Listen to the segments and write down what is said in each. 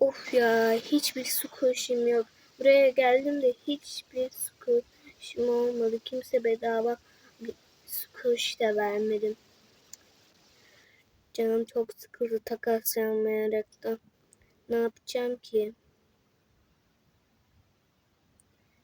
Of ya, hiçbir su kuşum yok. Buraya geldim de hiçbir su kuşum olmadı. Kimse bedava bir su kuş da vermedim. Canım çok sıkıldı takas yapmayarak da. Ne yapacağım ki?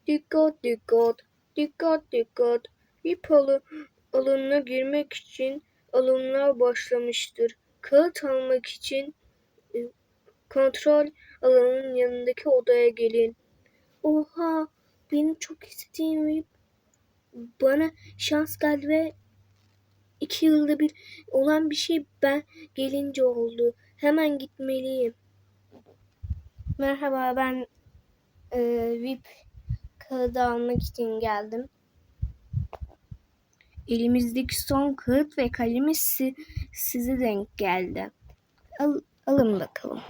Dikkat dikkat, dikkat dikkat. VIP alanına girmek için alımlar başlamıştır. Kağıt almak için kontrol alanının yanındaki odaya gelin. Oha, benim çok istediğim VIP bana şans geldi ve 2 yılda bir olan bir şey ben gelince oldu. Hemen gitmeliyim. Merhaba, ben VIP kağıdı almak için geldim. Elimizdeki son kağıt ve kalemiz size denk geldi. Alın bakalım.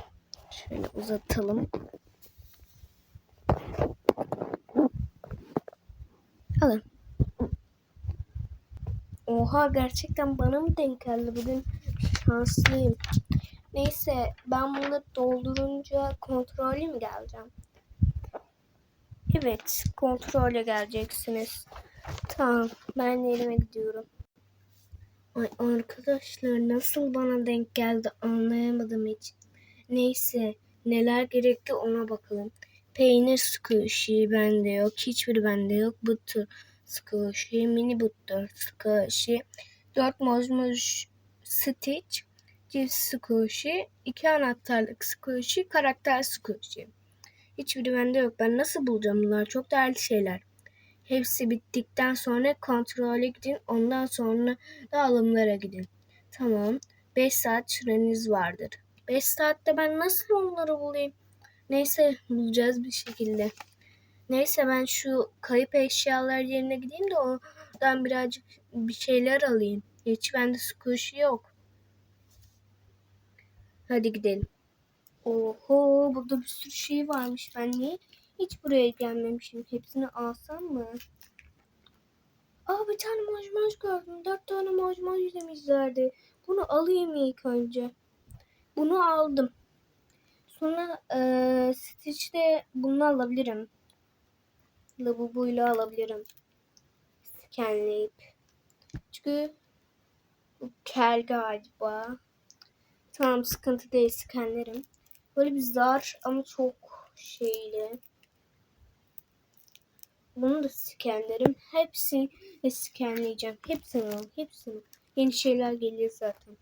Şöyle uzatalım. Alın. Oha, gerçekten bana mı denk geldi? Bugün şanslıyım. Neyse, ben bunları doldurunca kontrole mi geleceğim? Evet, kontrole geleceksiniz. Tamam, ben yerime gidiyorum. Ay arkadaşlar, nasıl bana denk geldi anlayamadım hiç. Neyse, neler gerekli ona bakalım. Peynir squishy bende yok. Hiçbiri bende yok. Butter squishy, mini butter squishy, 4 moj stitch, cips squishy, 2 anahtarlık squishy, karakter squishy. Hiçbiri bende yok. Ben nasıl bulacağım bunlar? Çok değerli şeyler. Hepsi bittikten sonra kontrole gidin. Ondan sonra da alımlara gidin. Tamam. 5 saat süreniz vardır. 5 saatte ben nasıl onları bulayım? Neyse, bulacağız bir şekilde. Neyse, ben şu kayıp eşyalar yerine gideyim de oradan birazcık bir şeyler alayım. Hiç bende squishy yok. Hadi gidelim. Oho, burada bir sürü şey varmış. Ben niye hiç buraya gelmemişim? Hepsini alsam mı? Bir tane moj gördüm. 4 tane moj demişlerdi. Bunu alayım ilk önce. Bunu aldım. Sonra Stitch'te bunu alabilirim. Lavabuyla alabilirim. Scanleyip. Çünkü bu kel galiba. Tamam, sıkıntı değil, scanlerim. Böyle bir zar ama çok şeyli. Bunu da scanlerim. Hepsini scanleyeceğim. Hepsini. Yeni şeyler geliyor zaten.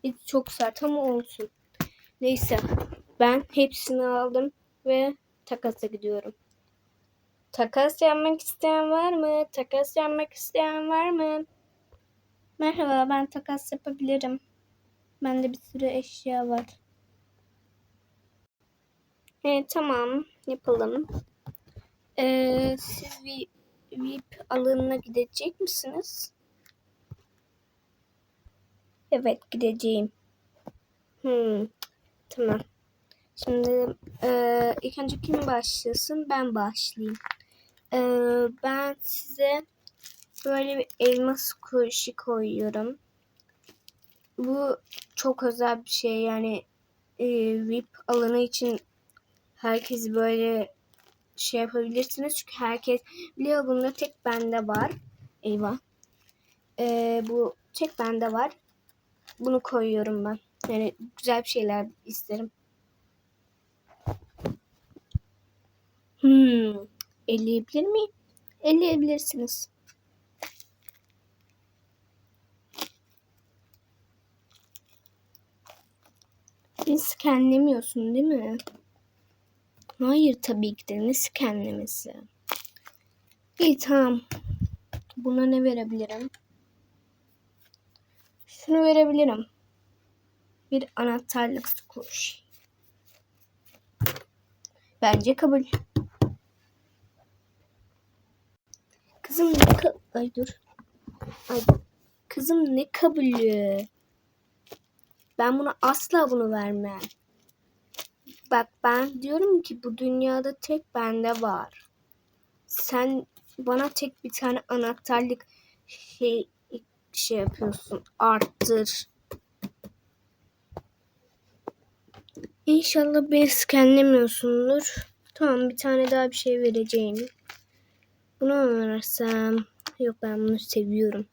Hiç çok sert ama olsun. Neyse, ben hepsini aldım ve takasa gidiyorum. Takas yapmak isteyen var mı? Takas yapmak isteyen var mı? Merhaba, ben takas yapabilirim. Bende bir sürü eşya var. Tamam, yapalım. Siz VIP alanına gidecek misiniz? Evet, gideceğim. Tamam. Şimdi ilk önce kim başlasın? Ben başlayayım. Ben size böyle bir elma squishy koyuyorum. Bu çok özel bir şey, yani VIP alanı için herkes böyle şey yapabilirsiniz. Çünkü herkes biliyor, bunda tek bende var. Eyvah. Bu tek bende var. Bunu koyuyorum ben. Yani güzel bir şeyler isterim. Elleyebilir miyim? Elleyebilirsiniz. Scanlemiyorsun değil mi? Hayır, tabii ki de, ne scanlemesi? İyi, tamam. Buna ne verebilirim? Şunu verebilirim. Bir anahtarlık squishy. Bence kabul. Kızım ne Ay dur. Kızım ne kabulü? Ben asla bunu vermem. Bak, ben diyorum ki bu dünyada tek bende var. Sen bana tek bir tane anahtarlık şey yapıyorsun. Arttır. İnşallah beni skenlemiyorsundur. Tamam, bir tane daha bir şey vereceğim. Bunu mu versem? Yok, ben bunu seviyorum.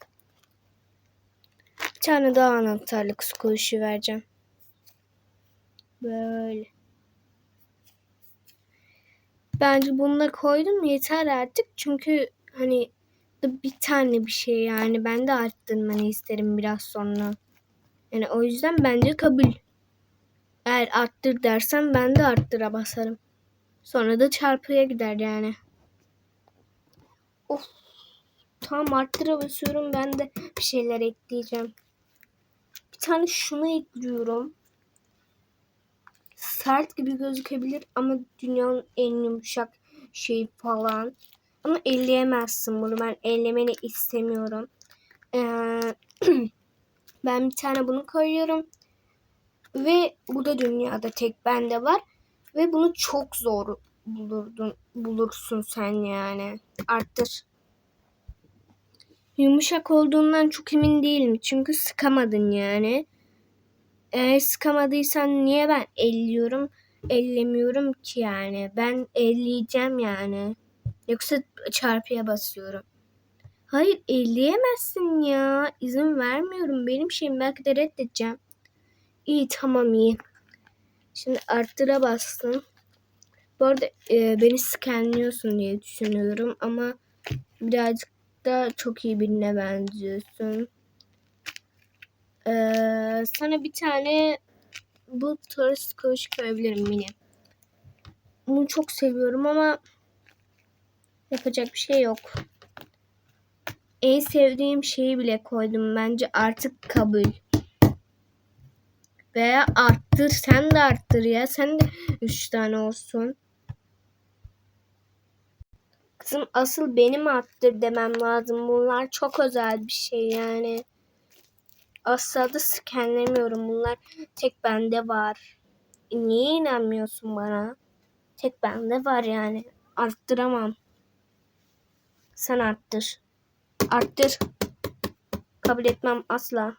Bir tane daha anahtarlık koşu vereceğim. Böyle. Bence bununla koydum yeter artık. Çünkü hani bir tane bir şey yani. Ben de arttırmanı isterim biraz sonra. Yani o yüzden bence kabul. Eğer arttır dersen ben de arttıra basarım. Sonra da çarpıya gider yani. Of. Tamam, arttıra basıyorum. Ben de bir şeyler ekleyeceğim. Bir tane şunu ekliyorum. Sert gibi gözükebilir ama dünyanın en yumuşak şeyi falan. Ama elleyemezsin bunu. Ben ellemeni istemiyorum. Ben bir tane bunu koyuyorum. Ve bu da dünyada tek bende var. Ve bunu çok zor bulursun sen yani. Arttır. Yumuşak olduğundan çok emin değilim. Çünkü sıkamadın yani. Eğer sıkamadıysan niye ben ellemiyorum ki yani. Ben elleyeceğim yani. Yoksa çarpıya basıyorum. Hayır, elleyemezsin ya. İzin vermiyorum. Benim şeyim, belki de reddedeceğim. İyi, tamam, iyi. Şimdi arttıra bastım. Bu arada beni skenliyorsun diye düşünüyorum ama birazcık da çok iyi birine benziyorsun. Sana bir tane bu tarz koş koyabilirim yine. Bunu çok seviyorum ama yapacak bir şey yok. En sevdiğim şeyi bile koydum. Bence artık kabul. Veya arttır. Sen de arttır ya. Sen de 3 tane olsun. Kızım, asıl benim arttır demem lazım. Bunlar çok özel bir şey yani. Asla da skenlemiyorum. Bunlar tek bende var. Niye inanmıyorsun bana? Tek bende var yani. Arttıramam. Sen arttır. Arttır. Kabul etmem asla.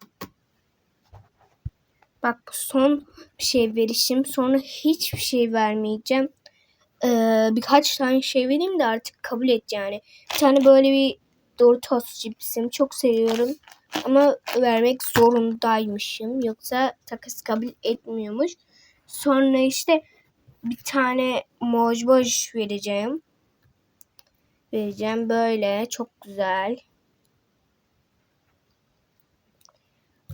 Bak, son bir şey verişim. Sonra hiçbir şey vermeyeceğim. Birkaç tane şey vereyim de artık kabul et yani. Bir tane böyle bir Doritos cipsim. Çok seviyorum. Ama vermek zorundaymışım. Yoksa takas kabul etmiyormuş. Sonra işte bir tane mojboj vereceğim. Böyle. Çok güzel.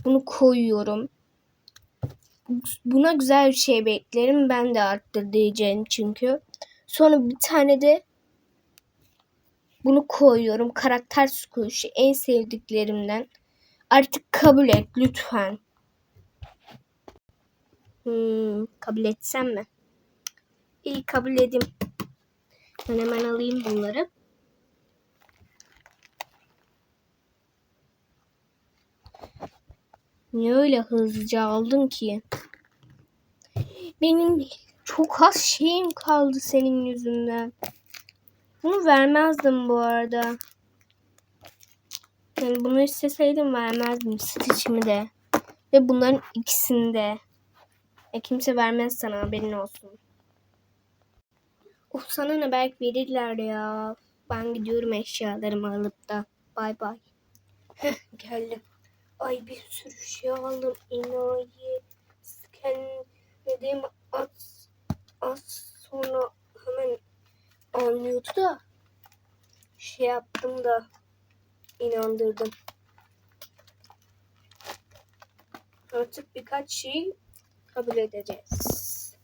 Bunu koyuyorum. Buna güzel bir şey beklerim. Ben de arttır diyeceğim çünkü. Sonra bir tane de bunu koyuyorum. Karakter squish'i, en sevdiklerimden. Artık kabul et lütfen. Kabul etsem mi? İyi, kabul edeyim. Ben hemen alayım bunları. Niye öyle hızlıca aldın ki? Benim çok az şeyim kaldı senin yüzünden. Bunu vermezdim bu arada. Yani bunu isteseydim vermezdim. Stitch'imi de. Ve bunların ikisini de. Kimse vermez sana, haberin olsun. Of, sana ne, belki verirler ya. Ben gidiyorum eşyalarımı alıp da. Bay bay. Geldim. Ay, bir sürü şey aldım. İnayi. Scanledim. Az sonra hemen anlıyordu da şey yaptım da inandırdım. Artık birkaç şey kabul edeceğiz.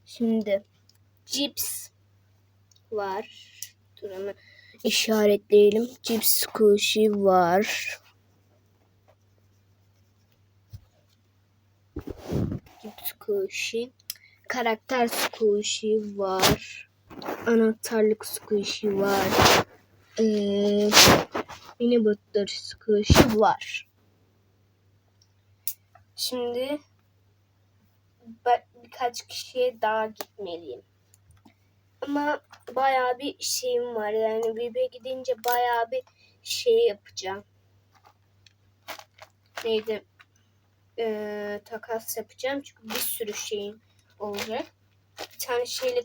Şimdi cips var. Dur hemen işaretleyelim. Cips squishy var. Cips squishy. Karakter squishy var. Anahtarlık squishy var. Mini butter squishy var. Şimdi birkaç kişiye daha gitmeliyim. Ama bayağı bir şeyim var. Yani Bib'e gidince bayağı bir şey yapacağım. neydi? Takas yapacağım. Çünkü bir sürü şeyim olacak. Bir tane şeyle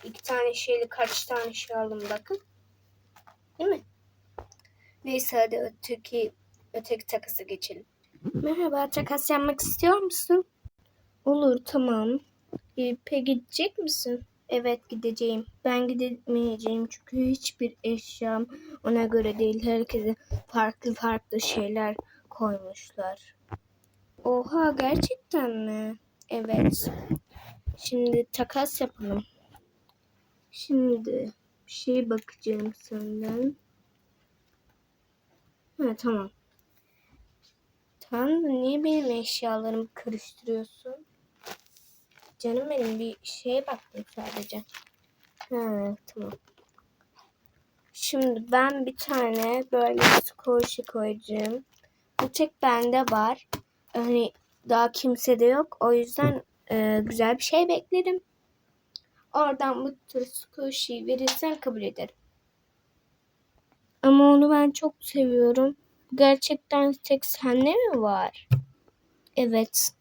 iki tane şeyle kaç tane şey aldım bakın. Değil mi? Neyse hadi öteki takasa geçelim. Merhaba, takas yapmak istiyor musun? Olur, tamam. İpe gidecek misin? Evet, gideceğim. Ben gidemeyeceğim çünkü hiçbir eşyam ona göre değil. Herkese farklı farklı şeyler koymuşlar. Oha, gerçekten mi? Evet. Şimdi takas yapalım. Şimdi bir şey bakacağım senden. Ha, tamam. Tamam da niye benim eşyalarımı karıştırıyorsun? Canım benim, bir şeye baktım sadece. Ha, tamam. Şimdi ben bir tane böyle squishy koyacağım. Bu tek bende var. Hani daha kimsede yok. O yüzden güzel bir şey beklerim. Oradan bu tür squishy verirsen kabul ederim. Ama onu ben çok seviyorum. Gerçekten tek sende mi var? Evet.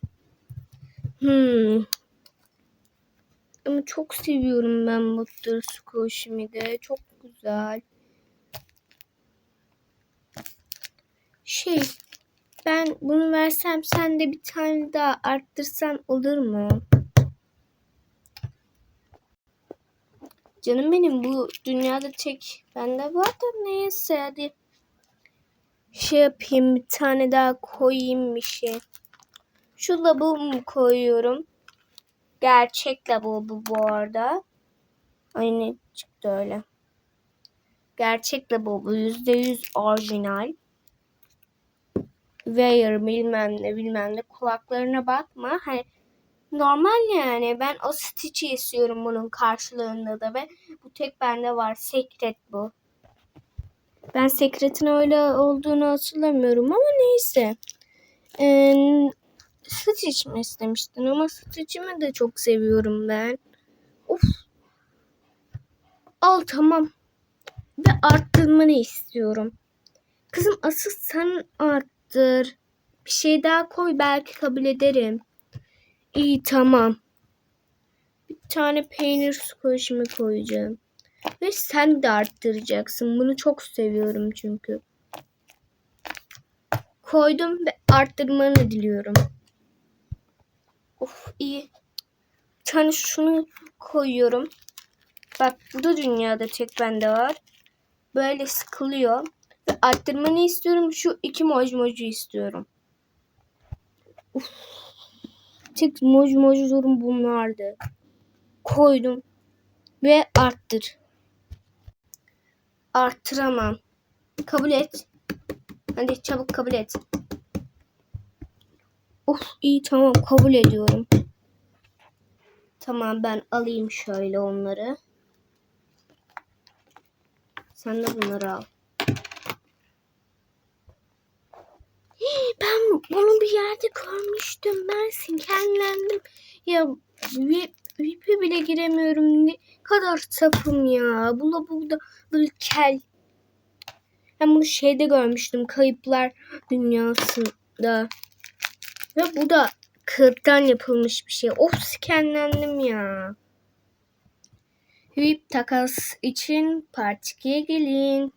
Ama çok seviyorum ben bu tür squishy'mi de. Çok güzel. Ben bunu versem sen de bir tane daha arttırsan olur mu? Canım benim, bu dünyada tek bende var da neyse hadi. Yapayım, bir tane daha koyayım bir şey. Şu labubu koyuyorum. Gerçek labubu bu arada. Aynı çıktı öyle. Gerçek labubu, %100 orijinal. Wear bilmem ne kulaklarına bakma. Hani normal yani. Ben o Stitch'i istiyorum bunun karşılığında da ve bu tek bende var. Secret bu. Ben Secret'in öyle olduğunu hatırlamıyorum ama neyse. Stitch mi istemiştin? Ama Stitch'imi de çok seviyorum ben. Of. Al tamam. Ve arttırmanı istiyorum. Kızım asıl sen arttır. Bir şey daha koy, belki kabul ederim. İyi tamam. Bir tane peynir squish'imi koyacağım. Ve sen de arttıracaksın. Bunu çok seviyorum çünkü. Koydum ve arttırmanı diliyorum. Of iyi. Bir tane şunu koyuyorum. Bak bu da dünyada tek bende var. Böyle sıkılıyor. Ve arttırmanı istiyorum. Şu 2 moji istiyorum. Uf. Tek mojilerim bunlardı. Koydum. Ve arttır. Arttıramam. Kabul et. Hadi çabuk kabul et. Of iyi tamam, kabul ediyorum. Tamam, ben alayım şöyle onları. Sen de bunları al. Ben bunu bir yerde görmüştüm. Ben sinirlendim. Ya VIP'e bile giremiyorum. Ne kadar safım ya. Bu da böyle kel. Ben bunu şeyde görmüştüm. Kayıplar Dünyası'nda. Ve bu da kağıttan yapılmış bir şey. Of skenlendim ya. VIP takas için Part 2'ye gelin.